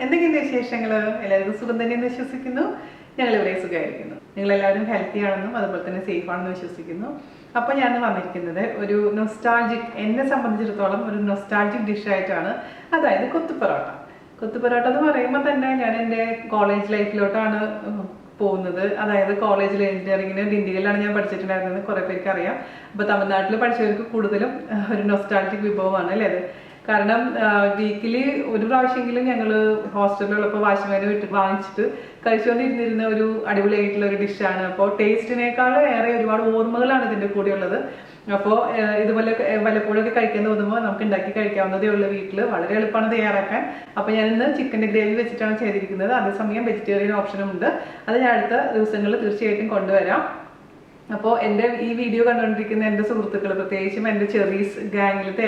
എന്തൊക്കെയുണ്ട് വിശേഷങ്ങൾ? എല്ലാവർക്കും സുഖം തന്നെയെന്ന് വിശ്വസിക്കുന്നു. ഞങ്ങളിവിടെ സുഖമായിരിക്കുന്നു. നിങ്ങളെല്ലാവരും ഹെൽത്തി ആണെന്നും അതുപോലെ തന്നെ സേഫ് ആണെന്ന് വിശ്വസിക്കുന്നു. അപ്പോൾ ഞാൻ വന്നിരിക്കുന്നത് ഒരു നൊസ്റ്റാൾജിക്, എന്നെ സംബന്ധിച്ചിടത്തോളം ഒരു നൊസ്റ്റാൾജിക് ഡിഷായിട്ടാണ്. അതായത് കൊത്തുപൊറോട്ട. കൊത്തുപൊറോട്ട എന്ന് പറയുമ്പോൾ തന്നെ ഞാൻ എൻ്റെ കോളേജ് ലൈഫിലോട്ടാണ് പോകുന്നത്. അതായത് കോളേജിൽ എഞ്ചിനീയറിങ്ങിന് ഡിണ്ടിഗലിലാണ് ഞാൻ പഠിച്ചിട്ടുണ്ടായിരുന്നത്. കുറേ പേർക്ക് അറിയാം. അപ്പോൾ തമിഴ്നാട്ടിൽ പഠിച്ചവർക്ക് കൂടുതലും ഒരു നൊസ്റ്റാൾജിക് വിഭവമാണ് അല്ലേ അത്. കാരണം വീക്കിലി ഒരു പ്രാവശ്യമെങ്കിലും ഞങ്ങൾ ഹോസ്റ്റലിലുള്ളപ്പോൾ വാച്ച്മാനെ വിട്ട് വാങ്ങിച്ചിട്ട് കഴിച്ചുകൊണ്ടിരുന്നിരുന്ന ഒരു അടിപൊളിയായിട്ടുള്ള ഒരു ഡിഷാണ്. അപ്പോൾ ടേസ്റ്റിനേക്കാൾ ഏറെ ഒരുപാട് ഓർമ്മകളാണ് ഇതിൻ്റെ കൂടെ ഉള്ളത്. അപ്പോൾ ഇതുപോലെ വല്ലപ്പോഴൊക്കെ കഴിക്കാൻ തോന്നുമ്പോൾ നമുക്ക് ഉണ്ടാക്കി കഴിക്കാവുന്നതേ ഉള്ളൂ വീട്ടിൽ. വളരെ എളുപ്പമാണ് തയ്യാറാക്കാൻ. അപ്പോൾ ഞാനിന്ന് ചിക്കൻ്റെ ഗ്രേവി വെച്ചിട്ടാണ് ചെയ്തിരിക്കുന്നത്. അതേസമയം വെജിറ്റേറിയൻ ഓപ്ഷനും ഉണ്ട്. അത് ഞാൻ അടുത്ത ദിവസങ്ങളിൽ തീർച്ചയായിട്ടും കൊണ്ടുവരാം. അപ്പോൾ എൻ്റെ ഈ വീഡിയോ കണ്ടുകൊണ്ടിരിക്കുന്ന എൻ്റെ സുഹൃത്തുക്കൾ, പ്രത്യേകിച്ചും എൻ്റെ ചെറീസ് ഗാങ്ങിലത്തെ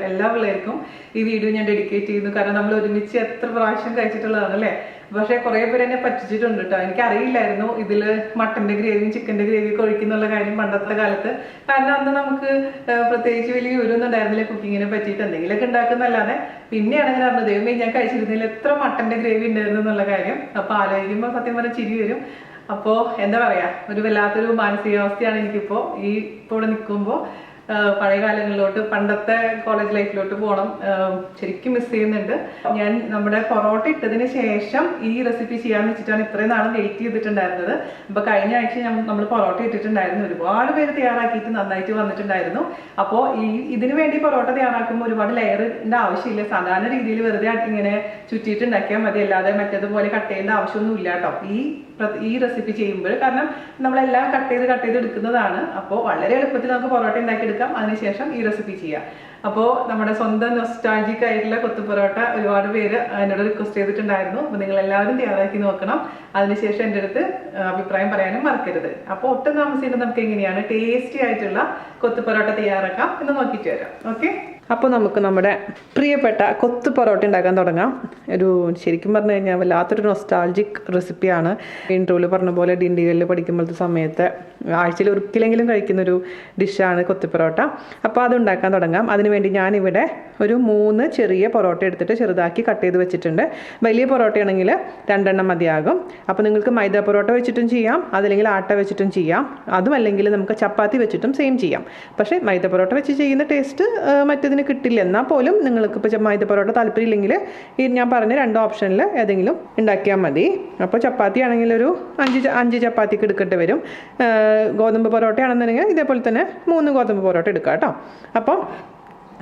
എല്ലാ പിള്ളേർക്കും ഈ വീഡിയോ ഞാൻ ഡെഡിക്കേറ്റ് ചെയ്യുന്നു. കാരണം നമ്മൾ ഒരുമിച്ച് എത്ര പ്രാവശ്യം കഴിച്ചിട്ടുള്ളതാണ് അല്ലേ. പക്ഷേ കുറേ പേര് എന്നെ പറ്റിച്ചിട്ടുണ്ട് കേട്ടോ. എനിക്കറിയില്ലായിരുന്നു ഇതിൽ മട്ടൻ്റെ ഗ്രേവിയും ചിക്കൻ്റെ ഗ്രേവിയൊക്കെ ഒഴിക്കുന്നുള്ള കാര്യം പണ്ടത്തെ കാലത്ത്. കാരണം അന്ന് നമുക്ക് പ്രത്യേകിച്ച് വലിയ വിവരമൊന്നും ഉണ്ടായിരുന്നില്ല കുക്കിങ്ങിനെ പറ്റിയിട്ട്. എന്തെങ്കിലുമൊക്കെ ഉണ്ടാക്കുന്നല്ലാതെ പിന്നെയാണ് ഞാൻ അറിഞ്ഞത് ദൈവമേ ഞാൻ കഴിച്ചിരുന്നില്ല എത്ര മട്ടൻ്റെ ഗ്രേവി ഉണ്ടായിരുന്നു എന്നുള്ള കാര്യം. അപ്പോൾ ആലോചിക്കുമ്പോൾ സത്യം പറഞ്ഞാൽ ചിരി വരും. അപ്പോൾ എന്താ പറയുക, ഒരു വല്ലാത്തൊരു മാനസികാവസ്ഥയാണ് എനിക്കിപ്പോൾ ഇപ്പോൾ ഇവിടെ നിൽക്കുമ്പോൾ. പഴയ കാലങ്ങളിലോട്ട്, പണ്ടത്തെ കോളേജ് ലൈഫിലോട്ട് പോകണം. ശരിക്കും മിസ് ചെയ്യുന്നുണ്ട്. ഞാൻ നമ്മുടെ പൊറോട്ട ഇട്ടതിന് ശേഷം ഈ റെസിപ്പി ചെയ്യാമെന്ന് വെച്ചിട്ടാണ് ഇത്രയും നാളും വെയിറ്റ് ചെയ്തിട്ടുണ്ടായിരുന്നത്. അപ്പോൾ കഴിഞ്ഞ ആഴ്ച നമ്മൾ പൊറോട്ട ഇട്ടിട്ടുണ്ടായിരുന്നു. ഒരുപാട് പേര് തയ്യാറാക്കിയിട്ട് നന്നായിട്ട് വന്നിട്ടുണ്ടായിരുന്നു. അപ്പോൾ ഇതിനു വേണ്ടി പൊറോട്ട തയ്യാറാക്കുമ്പോൾ ഒരുപാട് ലെയറിൻ്റെ ആവശ്യമില്ല. സാധാരണ രീതിയിൽ വെറുതെ ഇങ്ങനെ ചുറ്റിയിട്ടുണ്ടാക്കിയാൽ മതി. അല്ലാതെ മറ്റേതുപോലെ കട്ട് ചെയ്യേണ്ട ആവശ്യമൊന്നും ഇല്ല കേട്ടോ ഈ റെസിപ്പി ചെയ്യുമ്പോൾ. കാരണം നമ്മളെല്ലാം കട്ട് ചെയ്ത് എടുക്കുന്നതാണ്. അപ്പോൾ വളരെ എളുപ്പത്തിൽ നമുക്ക് പൊറോട്ട ഉണ്ടാക്കിയെടുക്കാം. അതിനുശേഷം ഈ റെസിപ്പി ചെയ്യാം. അപ്പോൾ നമ്മുടെ സ്വന്തം നൊസ്റ്റാൾജിക് ആയിട്ടുള്ള കൊത്തുപൊറോട്ട ഒരുപാട് പേര് എന്നോട് റിക്വസ്റ്റ് ചെയ്തിട്ടുണ്ടായിരുന്നു. അപ്പോൾ നിങ്ങൾ എല്ലാവരും തയ്യാറാക്കി നോക്കണം. അതിനുശേഷം എൻ്റെ അടുത്ത് അഭിപ്രായം പറയാനും മറക്കരുത്. അപ്പോൾ ഒട്ടും താമസിച്ചിട്ട് നമുക്ക് എങ്ങനെയാണ് ടേസ്റ്റി ആയിട്ടുള്ള കൊത്തുപൊറോട്ട തയ്യാറാക്കാം എന്ന് നോക്കിയിട്ട് വരാം. ഓക്കെ, അപ്പോൾ നമുക്ക് നമ്മുടെ പ്രിയപ്പെട്ട കൊത്തു പൊറോട്ട ഉണ്ടാക്കാൻ തുടങ്ങാം. ശരിക്കും പറഞ്ഞു കഴിഞ്ഞാൽ വല്ലാത്തൊരു നൊസ്റ്റാൾജിക് റെസിപ്പിയാണ്. ഇൻട്രോയിൽ പറഞ്ഞ പോലെ ഡിണ്ടിഗലിൽ പഠിക്കുമ്പോഴത്തെ സമയത്ത് ആഴ്ചയിൽ ഒരിക്കലെങ്കിലും കഴിക്കുന്നൊരു ഡിഷാണ് കൊത്തു പൊറോട്ട. അപ്പോൾ അത് ഉണ്ടാക്കാൻ തുടങ്ങാം. അതിനുവേണ്ടി ഞാനിവിടെ ഒരു 3 ചെറിയ പൊറോട്ട എടുത്തിട്ട് ചെറുതാക്കി കട്ട് ചെയ്ത് വെച്ചിട്ടുണ്ട്. വലിയ പൊറോട്ടയാണെങ്കിൽ 2 എണ്ണം മതിയാകും. അപ്പോൾ നിങ്ങൾക്ക് മൈദ പൊറോട്ട വെച്ചിട്ടും ചെയ്യാം, അതല്ലെങ്കിൽ ആട്ട വെച്ചിട്ടും ചെയ്യാം. അതും അല്ലെങ്കിൽ നമുക്ക് ചപ്പാത്തി വെച്ചിട്ടും സെയിം ചെയ്യാം. പക്ഷേ മൈദ പൊറോട്ട വെച്ച് ചെയ്യുന്ന ടേസ്റ്റ് മറ്റേതിന് കിട്ടില്ല. എന്നാൽ പോലും നിങ്ങൾക്ക് ഇപ്പോൾ മൈദ പൊറോട്ട താല്പര്യമില്ലെങ്കിൽ ഈ ഞാൻ പറഞ്ഞ 2 ഓപ്ഷനിൽ ഏതെങ്കിലും ഉണ്ടാക്കിയാൽ മതി. അപ്പോൾ ചപ്പാത്തി ആണെങ്കിൽ ഒരു 5 ചപ്പാത്തിക്ക് എടുക്കേണ്ടി വരും. ഗോതമ്പ് പൊറോട്ട ആണെന്നുണ്ടെങ്കിൽ ഇതേപോലെ തന്നെ 3 ഗോതമ്പ് പൊറോട്ട എടുക്കാം കേട്ടോ. അപ്പോൾ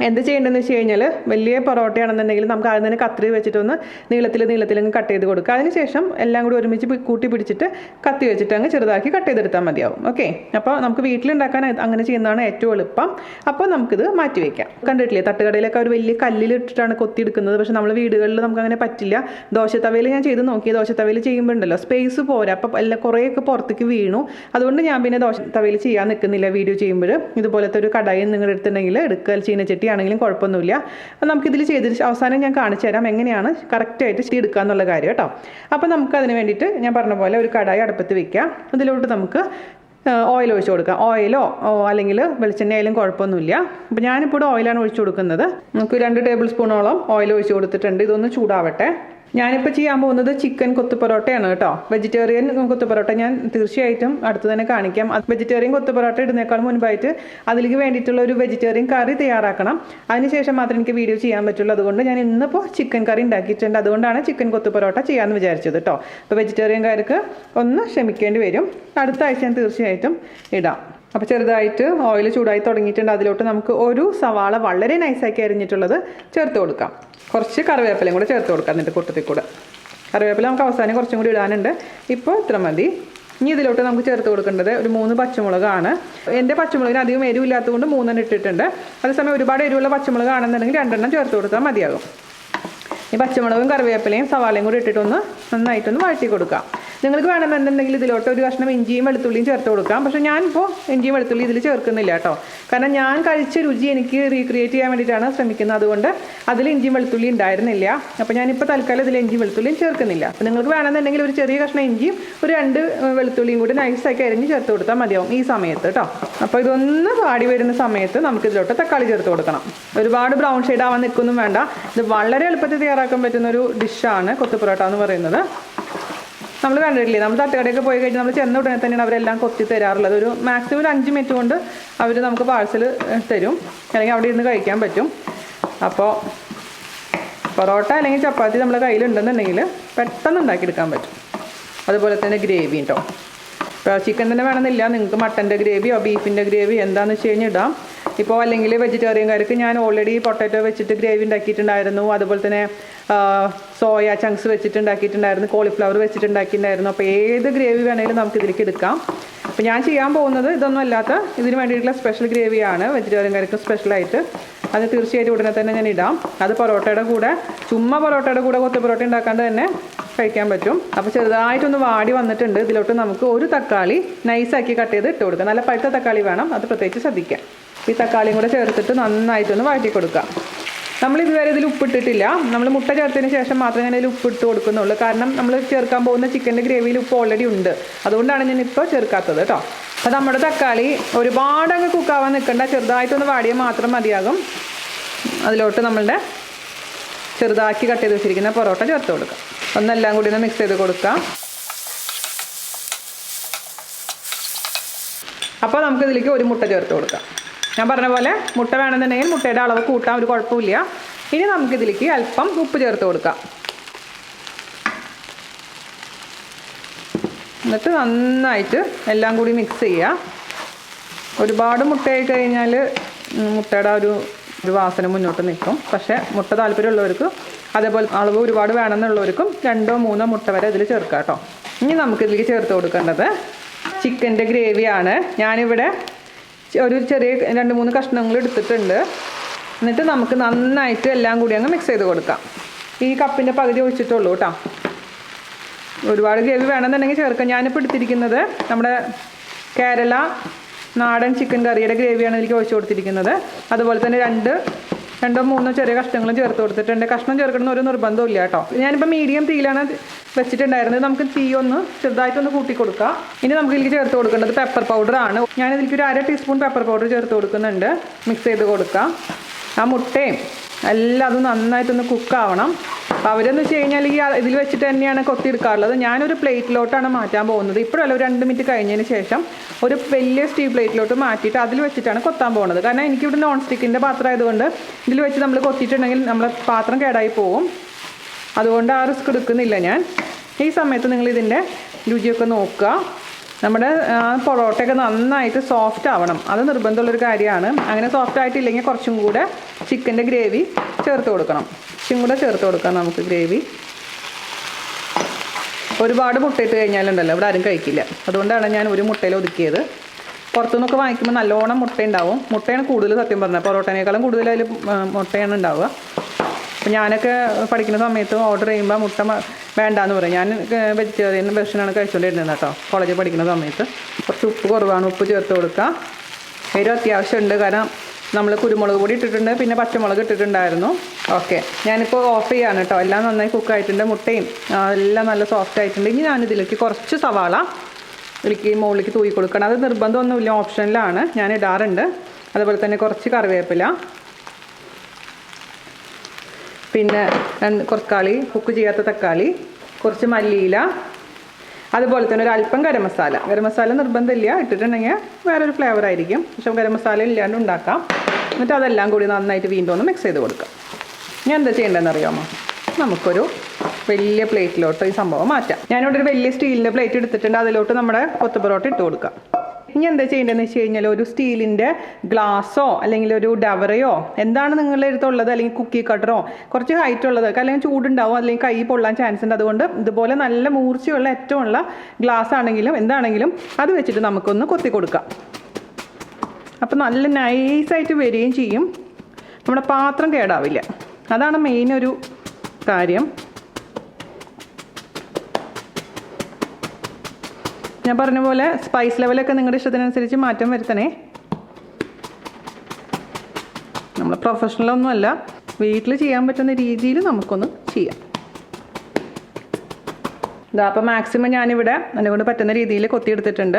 എന്ത് ചെയ്യേണ്ടതെന്ന് വെച്ച് കഴിഞ്ഞാൽ വലിയ പൊറോട്ടയാണെന്നുണ്ടെങ്കിൽ നമുക്ക് ആദ്യം തന്നെ കത്രി വെച്ചിട്ടൊന്ന് നീളത്തിലങ്ങ് കട്ട് ചെയ്ത് കൊടുക്കുക. അതിനുശേഷം എല്ലാം കൂടി ഒരുമിച്ച് കൂട്ടി പിടിച്ചിട്ട് കത്തി വെച്ചിട്ട് അങ്ങ് ചെറുതാക്കി കട്ട് ചെയ്തെടുത്താൽ മതിയാവും. ഓക്കെ, അപ്പോൾ നമുക്ക് വീട്ടിലുണ്ടാക്കാൻ അങ്ങനെ ചെയ്യുന്നതാണ് ഏറ്റവും എളുപ്പം. അപ്പോൾ നമുക്കിത് മാറ്റി വയ്ക്കാം. കണ്ടിട്ടില്ലേ, തട്ടുകടയിലൊക്കെ ഒരു വലിയ കല്ലിലിട്ടിട്ടാണ് കൊത്തിയെടുക്കുന്നത്. പക്ഷേ നമ്മൾ വീടുകളിൽ നമുക്ക് അങ്ങനെ പറ്റില്ല. ദോശത്തവയിൽ ഞാൻ ചെയ്ത് നോക്കി. ദോശത്തവയിൽ ചെയ്യുമ്പോൾ ഉണ്ടല്ലോ സ്പേസ് പോരാ. അപ്പോൾ എല്ലാം കുറേയൊക്കെ പുറത്തേക്ക് വീണു. അതുകൊണ്ട് ഞാൻ പിന്നെ ദോശത്തവയിൽ ചെയ്യാൻ നിൽക്കുന്നില്ല. വീഡിയോ ചെയ്യുമ്പോൾ ഇതുപോലത്തെ ഒരു കടായി നിങ്ങൾ എടുത്തിട്ടുണ്ടെങ്കിൽ എടുക്കുക. ചീനച്ചട്ടി ആണെങ്കിലും കുഴപ്പമൊന്നുമില്ല. അപ്പോൾ നമുക്കിതിൽ ചെയ്തിട്ട് അവസാനം ഞാൻ കാണിച്ചു തരാം എങ്ങനെയാണ് കറക്റ്റായിട്ട് എടുക്കുക എന്നുള്ള കാര്യം കേട്ടോ. അപ്പോൾ നമുക്ക് അതിന് വേണ്ടിയിട്ട് ഞാൻ പറഞ്ഞ പോലെ ഒരു കടായി അടുപ്പത്ത് വെക്കാം. അതിലോട്ട് നമുക്ക് ഓയിൽ ഒഴിച്ച് കൊടുക്കാം. ഓയിലോ അല്ലെങ്കിൽ വെളിച്ചെണ്ണ ആയാലും കുഴപ്പമൊന്നുമില്ല. അപ്പോൾ ഞാനിപ്പോൾ ഇവിടെ ഓയിലാണ് ഒഴിച്ചു കൊടുക്കുന്നത്. നമുക്ക് 2 ടേബിൾ സ്പൂണോളം ഓയിൽ ഒഴിച്ച് കൊടുത്തിട്ടുണ്ട്. ഇതൊന്ന് ചൂടാവട്ടെ. ഞാനിപ്പോൾ ചെയ്യാൻ പോകുന്നത് ചിക്കൻ കൊത്തു പൊറോട്ടയാണ് കേട്ടോ. വെജിറ്റേറിയൻ കൊത്തു പൊറോട്ട ഞാൻ തീർച്ചയായിട്ടും അടുത്ത് തന്നെ കാണിക്കാം. വെജിറ്റേറിയൻ കൊത്തു പൊറോട്ട ഇടുന്നേക്കാൾ മുൻപായിട്ട് അതിലേക്ക് വേണ്ടിയിട്ടുള്ള ഒരു വെജിറ്റേറിയൻ കറി തയ്യാറാക്കണം. അതിനുശേഷം മാത്രമേ എനിക്ക് വീഡിയോ ചെയ്യാൻ പറ്റുള്ളൂ. അതുകൊണ്ട് ഞാൻ ഇന്നിപ്പോൾ ചിക്കൻ കറി ഉണ്ടാക്കിയിട്ടുണ്ട്. അതുകൊണ്ടാണ് ചിക്കൻ കൊത്തു പൊറോട്ട ചെയ്യാമെന്ന് വിചാരിച്ചത് കേട്ടോ. അപ്പോൾ വെജിറ്റേറിയൻകാർക്ക് ഒന്ന് ക്ഷമിക്കേണ്ടി വരും. അടുത്ത ആഴ്ച ഞാൻ തീർച്ചയായിട്ടും ഇടാം. അപ്പോൾ ചെറുതായിട്ട് ഓയിൽ ചൂടായി തുടങ്ങിയിട്ടുണ്ട്. അതിലോട്ട് നമുക്ക് ഒരു സവാള വളരെ നൈസാക്കി അരിഞ്ഞിട്ടുള്ളത് ചേർത്ത് കൊടുക്കാം. കുറച്ച് കറിവേപ്പിലയും കൂടെ ചേർത്ത് കൊടുക്കാം. എന്നിട്ട് കൂട്ടത്തിൽ കൂടെ കറിവേപ്പില നമുക്ക് അവസാനം കുറച്ചും കൂടി ഇടാനുണ്ട്. ഇപ്പോൾ ഇത്ര മതി. ഇനി ഇതിലോട്ട് നമുക്ക് ചേർത്ത് കൊടുക്കേണ്ടത് ഒരു 3 പച്ചമുളകാണ്. എൻ്റെ പച്ചമുളകിന് അധികം എരിവില്ലാത്തതുകൊണ്ട് 3 എണ്ണം ഇട്ടിട്ടുണ്ട്. അതേസമയം ഒരുപാട് എരിവുള്ള പച്ചമുളക് ആണെന്നുണ്ടെങ്കിൽ 2 എണ്ണം ചേർത്ത് കൊടുത്താൽ മതിയാകും. ഈ പച്ചമുളകും കറിവേപ്പിലയും സവാളയും കൂടി ഇട്ടിട്ടൊന്ന് നന്നായിട്ടൊന്ന് വഴറ്റി കൊടുക്കാം. നിങ്ങൾക്ക് വേണമെന്നുണ്ടെങ്കിൽ ഇതിലോട്ട് ഒരു കഷ്ണം ഇഞ്ചിയും വെളുത്തുള്ളിയും ചേർത്ത് കൊടുക്കാം. പക്ഷേ ഞാനിപ്പോൾ ഇഞ്ചിയും വെളുത്തുള്ളി ഇതിൽ ചേർക്കുന്നില്ല കേട്ടോ. കാരണം ഞാൻ കഴിച്ച രുചി എനിക്ക് റീക്രിയേറ്റ് ചെയ്യാൻ വേണ്ടിയിട്ടാണ് ശ്രമിക്കുന്നത്. അതുകൊണ്ട് അതിൽ ഇഞ്ചിയും വെളുത്തുള്ളി ഉണ്ടായിരുന്നില്ല. അപ്പോൾ ഞാനിപ്പോൾ തൽക്കാലം ഇതിൽ ഇഞ്ചിയും വെളുത്തുള്ളിയും ചേർക്കുന്നില്ല. അപ്പോൾ നിങ്ങൾക്ക് വേണമെന്നുണ്ടെങ്കിൽ ഒരു ചെറിയ കഷ്ണം ഇഞ്ചിയും ഒരു 2 വെളുത്തുള്ളിയും കൂടി നൈസാക്കി അരിഞ്ഞ് ചേർത്ത് കൊടുത്താൽ മതിയാവും ഈ സമയത്ത് കേട്ടോ. അപ്പോൾ ഇതൊന്ന് വാടി വരുന്ന സമയത്ത് നമുക്ക് ഇതിലോട്ട് തക്കാളി ചേർത്ത് കൊടുക്കണം. ഒരുപാട് ബ്രൗൺ ഷെയ്ഡ് ആവാൻ നിൽക്കൊന്നും വേണ്ട. ഇത് വളരെ എളുപ്പത്തിൽ തയ്യാറാക്കാൻ പറ്റുന്നൊരു ഡിഷാണ് കൊത്തു പൊറോട്ട എന്ന് പറയുന്നത്. നമ്മൾ കണ്ടിട്ടില്ലേ, നമ്മൾ തട്ടുകടയൊക്കെ പോയി കഴിഞ്ഞാൽ നമ്മൾ ചെന്ന ഉടനെ തന്നെയാണ് അവരെല്ലാം കൊത്തി തരാറുള്ളത്. ഒരു മാക്സിമം ഒരു 5 മിനിറ്റ് കൊണ്ട് അവർ നമുക്ക് പാഴ്സൽ തരും, അല്ലെങ്കിൽ അവിടെ ഇരുന്ന് കഴിക്കാൻ പറ്റും. അപ്പോൾ പൊറോട്ട അല്ലെങ്കിൽ ചപ്പാത്തി നമ്മുടെ കയ്യിലുണ്ടെന്നുണ്ടെങ്കിൽ പെട്ടെന്ന് ഉണ്ടാക്കിയെടുക്കാൻ പറ്റും. അതുപോലെ തന്നെ ഗ്രേവി കേട്ടോ. ഇപ്പോൾ ചിക്കൻ തന്നെ വേണമെന്നില്ല, നിങ്ങൾക്ക് മട്ടൻ്റെ ഗ്രേവിയോ ബീഫിൻ്റെ ഗ്രേവി എന്താണെന്ന് വെച്ച് കഴിഞ്ഞാൽ ഇടാം. ഇപ്പോൾ അല്ലെങ്കിൽ വെജിറ്റേറിയൻകാർക്ക് ഞാൻ ഓൾറെഡി പൊട്ടാറ്റോ വെച്ചിട്ട് ഗ്രേവി ഉണ്ടാക്കിയിട്ടുണ്ടായിരുന്നു. അതുപോലെ തന്നെ സോയ ചങ്ക്സ് വെച്ചിട്ട് ഉണ്ടാക്കിയിട്ടുണ്ടായിരുന്നു, കോളിഫ്ലവർ വെച്ചിട്ട് ഉണ്ടാക്കിയിട്ടുണ്ടായിരുന്നു. അപ്പോൾ ഏത് ഗ്രേവി വേണമെങ്കിലും നമുക്ക് ഇതിലേക്ക് എടുക്കാം. അപ്പോൾ ഞാൻ ചെയ്യാൻ പോകുന്നത് ഇതൊന്നും അല്ലാത്ത ഇതിന് വേണ്ടിയിട്ടുള്ള സ്പെഷ്യൽ ഗ്രേവിയാണ്, വെജിറ്റേറിയൻകാർക്ക് സ്പെഷ്യലായിട്ട്. അത് തീർച്ചയായിട്ടും ഉടനെ തന്നെ ഞാൻ ഇടാം. അത് പൊറോട്ടയുടെ കൂടെ, ചുമ്മാ പൊറോട്ടയുടെ കൂടെ കൊത്തു പൊറോട്ട ഉണ്ടാക്കാണ്ട് തന്നെ കഴിക്കാൻ പറ്റും. അപ്പോൾ ചെറുതായിട്ടൊന്ന് വാടി വന്നിട്ടുണ്ട്. ഇതിലോട്ട് നമുക്ക് ഒരു തക്കാളി നൈസാക്കി കട്ട് ചെയ്ത് ഇട്ട് കൊടുക്കാം. നല്ല പഴുത്ത തക്കാളി വേണം, അത് പ്രത്യേകിച്ച് ശ്രദ്ധിക്കാം. ഈ തക്കാളിയും കൂടെ ചേർത്തിട്ട് നന്നായിട്ടൊന്ന് വഴറ്റി കൊടുക്കാം. നമ്മൾ ഇതുവരെ ഇതിൽ ഉപ്പിട്ടിട്ടില്ല. നമ്മൾ മുട്ട ചേർത്തതിന് ശേഷം മാത്രമേ ഞാൻ ഇതിൽ ഉപ്പിട്ട് കൊടുക്കുന്നുള്ളൂ. കാരണം നമ്മൾ ചേർക്കാൻ പോകുന്ന ചിക്കൻ്റെ ഗ്രേവിയിൽ ഉപ്പ് ഓൾറെഡി ഉണ്ട്, അതുകൊണ്ടാണ് ഞാൻ ഇപ്പോൾ ചേർക്കാത്തത് കേട്ടോ. അപ്പോൾ നമ്മുടെ തക്കാളി ഒരുപാട് അങ്ങ് കുക്കാവാൻ നിൽക്കണ്ട, ചെറുതായിട്ടൊന്ന് വാടിയാൽ മാത്രം മതിയാകും. അതിലോട്ട് നമ്മളുടെ ചെറുതാക്കി കട്ട് ചെയ്ത് വെച്ചിരിക്കുന്ന പൊറോട്ട ചേർത്ത് കൊടുക്കാം. ഒന്നെല്ലാം കൂടി ഒന്ന് മിക്സ് ചെയ്ത് കൊടുക്കാം. അപ്പോൾ നമുക്ക് ഇതിലേക്ക് ഒരു മുട്ട ചേർത്ത് കൊടുക്കാം. ഞാൻ പറഞ്ഞ പോലെ മുട്ട വേണമെന്നുണ്ടെങ്കിൽ മുട്ടയുടെ അളവ് കൂട്ടാൻ ഒരു കുഴപ്പമില്ല. ഇനി നമുക്കിതിലേക്ക് അല്പം ഉപ്പ് ചേർത്ത് കൊടുക്കാം. എന്നിട്ട് നന്നായിട്ട് എല്ലാം കൂടി മിക്സ് ചെയ്യുക. ഒരുപാട് മുട്ടയായി കഴിഞ്ഞാൽ മുട്ടയുടെ ഒരു വാസന മുന്നോട്ട് നിൽക്കും. പക്ഷേ മുട്ട താല്പര്യമുള്ളവർക്ക്, അതേപോലെ അളവ് ഒരുപാട് വേണമെന്നുള്ളവർക്കും 2-3 മുട്ട വരെ ഇതിൽ ചേർക്കാം കേട്ടോ. ഇനി നമുക്കിതിലേക്ക് ചേർത്ത് കൊടുക്കേണ്ടത് ചിക്കൻ്റെ ഗ്രേവിയാണ്. ഞാനിവിടെ ഒരു ചെറിയ 2-3 കഷ്ണങ്ങൾ എടുത്തിട്ടുണ്ട്. എന്നിട്ട് നമുക്ക് നന്നായിട്ട് എല്ലാം കൂടി അങ്ങ് മിക്സ് ചെയ്ത് കൊടുക്കാം. ഈ കപ്പിൻ്റെ പകുതി ഒഴിച്ചിട്ടുള്ളൂ കേട്ടോ. ഒരുപാട് ഗ്രേവി വേണമെന്നുണ്ടെങ്കിൽ ചേർക്കാം. ഞാനിപ്പോൾ എടുത്തിരിക്കുന്നത് നമ്മുടെ കേരള നാടൻ ചിക്കൻ കറിയുടെ ഗ്രേവിയാണ് ഇതിലേക്ക് ഒഴിച്ച് കൊടുത്തിരിക്കുന്നത്. അതുപോലെ തന്നെ 2-3 ചെറിയ കഷ്ണങ്ങളും ചേർത്ത് കൊടുത്തിട്ടുണ്ട്. കഷ്ണം ചേർക്കണമെന്ന് ഒരു നിർബന്ധമില്ല കേട്ടോ. ഞാനിപ്പോൾ മീഡിയം തീയിലാണ് വെച്ചിട്ടുണ്ടായിരുന്നത്. നമുക്ക് തീ ഒന്ന് ചെറുതായിട്ടൊന്ന് കൂട്ടി കൊടുക്കാം. ഇനി നമുക്ക് ഇതിലേക്ക് ചേർത്ത് കൊടുക്കേണ്ടത് പെപ്പർ പൗഡറാണ്. ഞാനിതിലേക്ക് ഒരു 1/2 ടീസ്പൂൺ പെപ്പർ പൗഡർ ചേർത്ത് കൊടുക്കുന്നുണ്ട്. മിക്സ് ചെയ്ത് കൊടുക്കാം. ആ മുട്ടയും എല്ലാം അത് നന്നായിട്ടൊന്ന് കുക്കാവണം. അപ്പോൾ അവരെന്ന് വെച്ച് കഴിഞ്ഞാൽ ഈ ഇതിൽ വെച്ചിട്ട് തന്നെയാണ് കൊത്തിയെടുക്കാറുള്ളത്. ഞാനൊരു പ്ലേറ്റിലോട്ടാണ് മാറ്റാൻ പോകുന്നത്. ഇപ്പോഴല്ല, ഒരു 2 മിനിറ്റ് കഴിഞ്ഞതിന് ശേഷം ഒരു വലിയ സ്റ്റീൽ പ്ലേറ്റിലോട്ട് മാറ്റിയിട്ട് അതിൽ വെച്ചിട്ടാണ് കൊത്താൻ പോകുന്നത്. കാരണം എനിക്കിവിടെ നോൺ സ്റ്റിക്കിൻ്റെ പാത്രം ആയതുകൊണ്ട് ഇതിൽ വെച്ച് നമ്മൾ കൊത്തിയിട്ടുണ്ടെങ്കിൽ നമ്മുടെ പാത്രം കേടായി പോകും. അതുകൊണ്ട് ആ റിസ്ക് എടുക്കുന്നില്ല ഞാൻ. ഈ സമയത്ത് നിങ്ങൾ ഇതിൻ്റെ രുചിയൊക്കെ നോക്കുക. നമ്മുടെ പൊറോട്ടയൊക്കെ നന്നായിട്ട് സോഫ്റ്റ് ആവണം, അത് നിർബന്ധമുള്ളൊരു കാര്യമാണ്. അങ്ങനെ സോഫ്റ്റ് ആയിട്ടില്ലെങ്കിൽ കുറച്ചും കൂടെ ചിക്കൻ്റെ ഗ്രേവി ചേർത്ത് കൊടുക്കണം. കുറച്ചും കൂടെ ചേർത്ത് കൊടുക്കാം നമുക്ക് ഗ്രേവി. ഒരുപാട് മുട്ടയിട്ട് കഴിഞ്ഞാലുണ്ടല്ലോ ഇവിടെ ആരും കഴിക്കില്ല. അതുകൊണ്ടാണ് ഞാൻ ഒരു മുട്ടയിൽ ഒതുക്കിയത്. പുറത്തുനിന്നൊക്കെ വാങ്ങിക്കുമ്പോൾ നല്ലോണം മുട്ട ഉണ്ടാവും. മുട്ടയാണ് കൂടുതൽ, സത്യം പറഞ്ഞാൽ പൊറോട്ടേനേക്കാളും കൂടുതൽ അതിൽ മുട്ടയാണ് ഉണ്ടാവുക. അപ്പോൾ ഞാനൊക്കെ പഠിക്കുന്ന സമയത്ത് ഓർഡർ ചെയ്യുമ്പോൾ മുട്ട വേണ്ടാന്ന് പറയും. ഞാൻ വെജിറ്റേറിയൻ വെർഷനാണ് കഴിച്ചുകൊണ്ടിരുന്നത് കേട്ടോ. കോളേജിൽ പഠിക്കുന്ന സമയത്ത് കുറച്ച് ഉപ്പ് കുറവാണ്, ഉപ്പ് ചേർത്ത് കൊടുക്കുക. എരിവ് അത്യാവശ്യമുണ്ട്, കാരണം നമ്മൾ കുരുമുളക് പൊടി ഇട്ടിട്ടുണ്ട്, പിന്നെ പച്ചമുളക് ഇട്ടിട്ടുണ്ടായിരുന്നു. ഓക്കെ, ഞാനിപ്പോൾ ഓഫ് ചെയ്യാണ് കേട്ടോ. എല്ലാം നന്നായി കുക്കായിട്ടുണ്ട്, മുട്ടയും എല്ലാം നല്ല സോഫ്റ്റ് ആയിട്ടുണ്ട്. ഇനി ഞാനിതിലേക്ക് കുറച്ച് സവാള ഇതിലേക്ക് മുകളിലേക്ക് തൂക്കി കൊടുക്കണം. അത് നിർബന്ധമൊന്നുമില്ല, ഓപ്ഷനിലാണ്, ഞാൻ ഇടാറുണ്ട്. അതുപോലെ തന്നെ കുറച്ച് കറിവേപ്പില, പിന്നെ കുറച്ച് തക്കാളി, കുക്ക് ചെയ്യാത്ത തക്കാളി, കുറച്ച് മല്ലിയില, അതുപോലെ തന്നെ ഒരു അല്പം ഗരം മസാല. ഗരം മസാല നിർബന്ധമില്ല, ഇട്ടിട്ടുണ്ടെങ്കിൽ വേറൊരു ഫ്ലേവർ ആയിരിക്കും. പക്ഷേ ഗരം മസാല ഇല്ലാണ്ട് ഉണ്ടാക്കാം. എന്നിട്ട് അതെല്ലാം കൂടി നന്നായിട്ട് വീണ്ടും ഒന്ന് മിക്സ് ചെയ്ത് കൊടുക്കാം. ഞാൻ എന്താ ചെയ്യേണ്ടതെന്ന് അറിയാമോ? നമുക്കൊരു വലിയ പ്ലേറ്റിലോട്ട് ഈ സംഭവം മാറ്റാം. ഞാനിവിടെ ഒരു വലിയ സ്റ്റീലിൻ്റെ പ്ലേറ്റ് എടുത്തിട്ടുണ്ട്. അതിലോട്ട് നമ്മുടെ കൊത്തു പൊറോട്ട ഇട്ട് കൊടുക്കാം. ഇനി എന്താ ചെയ്യേണ്ടതെന്ന് വെച്ച് കഴിഞ്ഞാൽ ഒരു സ്റ്റീലിൻ്റെ ഗ്ലാസ്സോ അല്ലെങ്കിൽ ഒരു ഡവറയോ എന്താണ് നിങ്ങളുടെ അടുത്തുള്ളത്, അല്ലെങ്കിൽ കുക്കി കട്ടറോ, കുറച്ച് ഹൈറ്റ് ഉള്ളത്, അല്ലെങ്കിൽ ചൂടുണ്ടാവും, അല്ലെങ്കിൽ കൈ പൊള്ളാൻ ചാൻസ് ഉണ്ട്. അതുകൊണ്ട് ഇതുപോലെ നല്ല മൂർച്ചയുള്ള ഏറ്റവുമുള്ള ഗ്ലാസ് ആണെങ്കിലും എന്താണെങ്കിലും അത് വെച്ചിട്ട് നമുക്കൊന്ന് കൊത്തി കൊടുക്കാം. അപ്പോൾ നല്ല നൈസായിട്ട് വരികയും ചെയ്യും, നമ്മുടെ പാത്രം കേടാവില്ല. അതാണ് മെയിൻ ഒരു കാര്യം. ഞാൻ പറഞ്ഞ പോലെ സ്പൈസ് ലെവലൊക്കെ നിങ്ങളുടെ ഇഷ്ടത്തിനനുസരിച്ച് മാറ്റം വരുത്തണേ. നമ്മൾ പ്രൊഫഷണലൊന്നുമല്ല, വീട്ടിൽ ചെയ്യാൻ പറ്റുന്ന രീതിയിൽ നമുക്കൊന്ന് ചെയ്യാം. അപ്പോൾ മാക്സിമം ഞാനിവിടെ എന്നെക്കൊണ്ട് പറ്റുന്ന രീതിയിൽ കൊത്തിയെടുത്തിട്ടുണ്ട്.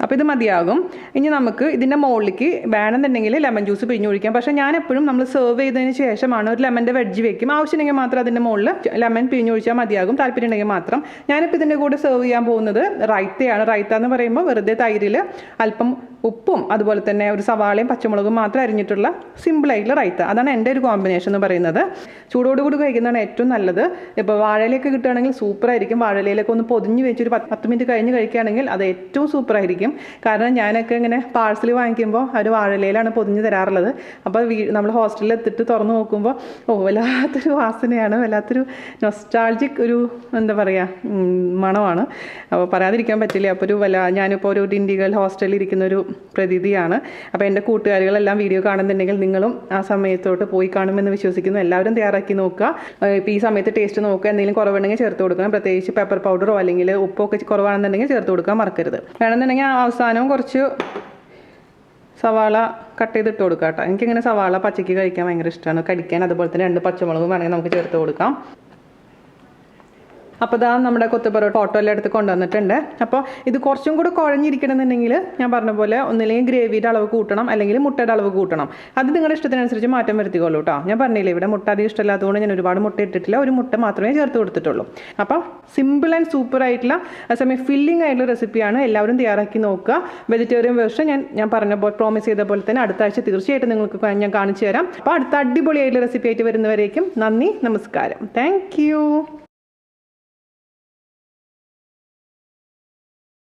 അപ്പോൾ ഇത് മതിയാകും. ഇനി നമുക്ക് ഇതിൻ്റെ മുകളിലേക്ക് വേണമെന്നുണ്ടെങ്കിൽ ലെമൺ ജ്യൂസ് പിഴിഞ്ഞൊഴിക്കാം. പക്ഷേ ഞാൻ എപ്പോഴും നമ്മൾ സെർവ് ചെയ്തതിന് ശേഷമാണ് ഒരു ലെമൻ്റെ വെഡ്ജ് വെക്കും. ആവശ്യമുണ്ടെങ്കിൽ മാത്രം അതിൻ്റെ മുകളിൽ ലെമൺ പിഴിഞ്ഞൊഴിച്ചാൽ മതിയാകും, താല്പര്യം ഉണ്ടെങ്കിൽ മാത്രം. ഞാനിപ്പോൾ ഇതിൻ്റെ കൂടെ സെർവ് ചെയ്യാൻ പോകുന്നത് റൈത്തയാണ്. റൈത്ത എന്ന് പറയുമ്പോൾ വെറുതെ തൈരിൽ അല്പം ഉപ്പും അതുപോലെ തന്നെ ഒരു സവാളയും പച്ചമുളകും മാത്രം അരിഞ്ഞിട്ടുള്ള സിമ്പിളായിട്ടുള്ള റൈത്ത. അതാണ് എൻ്റെ ഒരു കോമ്പിനേഷൻ എന്ന് പറയുന്നത്. ചൂടോടുകൂടി കഴിക്കുന്നതാണ് ഏറ്റവും നല്ലത്. ഇപ്പോൾ വാഴയിലൊക്കെ കിട്ടുകയാണെങ്കിൽ സൂപ്പറായിരിക്കും. വാഴയിലൊക്കെ ഒന്ന് പൊതിഞ്ഞ് വെച്ചൊരു 10 മിനിറ്റ് കഴിഞ്ഞ് കഴിക്കുകയാണെങ്കിൽ അത് ഏറ്റവും സൂപ്പറായിരിക്കും. കാരണം ഞാനൊക്കെ ഇങ്ങനെ പാഴ്സൽ വാങ്ങിക്കുമ്പോൾ അവർ വാഴയിലയിലാണ് പൊതിഞ്ഞ് തരാറുള്ളത്. അപ്പോൾ നമ്മൾ ഹോസ്റ്റലിൽ എത്തിയിട്ട് തുറന്ന് നോക്കുമ്പോൾ വല്ലാത്തൊരു വാസനയാണ്, വല്ലാത്തൊരു നൊസ്റ്റാൾജിക് ഒരു എന്താ പറയുക മണമാണ്. അപ്പോൾ പറയാതിരിക്കാൻ പറ്റില്ല. അപ്പോൾ ഞാനിപ്പോൾ ഒരു ഡിണ്ടിഗൽ ഹോസ്റ്റലിൽ ഇരിക്കുന്നൊരു പ്രതീതിയാണ്. അപ്പോൾ എൻ്റെ കൂട്ടുകാരികളെല്ലാം വീഡിയോ കാണുന്നുണ്ടെങ്കിൽ നിങ്ങളും ആ സമയത്തോട്ട് പോയി കാണുമെന്ന് വിശ്വസിക്കുന്നു. എല്ലാവരും തയ്യാറാക്കി നോക്കുക. ഇപ്പോൾ ഈ സമയത്ത് ടേസ്റ്റ് നോക്കുക. എന്തെങ്കിലും കുറവുണ്ടെങ്കിൽ ചേർത്ത് കൊടുക്കണം. പ്രത്യേകിച്ച് പെപ്പർ പൗഡറോ അല്ലെങ്കിൽ ഉപ്പൊക്കെ കുറവാണെന്നുണ്ടെങ്കിൽ ചേർത്ത് കൊടുക്കാൻ മറക്കരുത്. വേണമെന്നുണ്ടെങ്കിൽ അവസാനവും കുറച്ച് സവാള കട്ട് ചെയ്തിട്ട് കൊടുക്കാം കേട്ടോ. എനിക്കിങ്ങനെ സവാള പച്ചയ്ക്ക് കഴിക്കാൻ ഭയങ്കര ഇഷ്ടമാണ്, കടിക്കാൻ. അതുപോലെ തന്നെ 2 പച്ചമുളകും വേണമെങ്കിൽ നമുക്ക് ചേർത്ത് കൊടുക്കാം. അപ്പോൾ ഇതാ നമ്മുടെ കൊത്തു പൊറോട്ട ഓട്ടോയെല്ലാം എടുത്ത് കൊണ്ടുവന്നിട്ടുണ്ട്. അപ്പോൾ ഇത് കുറച്ചും കൂടെ കുഴഞ്ഞിരിക്കണമെന്നുണ്ടെങ്കിൽ ഞാൻ പറഞ്ഞ പോലെ ഒന്നില്ലെങ്കിൽ ഗ്രേവിയുടെ അളവ് കൂട്ടണം, അല്ലെങ്കിൽ മുട്ടയുടെ അളവ് കൂട്ടണം. അത് നിങ്ങളുടെ ഇഷ്ടത്തിനനുസരിച്ച് മാറ്റം വരുത്തിക്കോളൂ കേട്ടോ. ഞാൻ പറഞ്ഞില്ലേ ഇവിടെ മുട്ട അധികം ഇഷ്ടമില്ലാത്തതുകൊണ്ട് ഞാൻ ഒരുപാട് മുട്ട ഇട്ടിട്ടില്ല, ഒരു മുട്ട മാത്രമേ ചേർത്ത് കൊടുത്തിട്ടുള്ളൂ. അപ്പോൾ സിമ്പിൾ ആൻഡ് സൂപ്പർ ആയിട്ടുള്ള അതേസമയം ഫില്ലിംഗ് ആയിട്ടുള്ള റെസിപ്പിയാണ്. എല്ലാവരും തയ്യാറാക്കി നോക്കുക. വെജിറ്റേറിയൻ വേർഷൻ ഞാൻ പറഞ്ഞ പോലെ പ്രോമിസ് ചെയ്ത പോലെ തന്നെ അടുത്ത ആഴ്ച തീർച്ചയായിട്ടും നിങ്ങൾക്ക് ഞാൻ കാണിച്ചു തരാം. അപ്പോൾ അടുത്ത അടിപൊളിയായിട്ടുള്ള റെസിപ്പി ആയിട്ട് വരുന്നവരേക്കും നന്ദി, നമസ്കാരം. Thank you.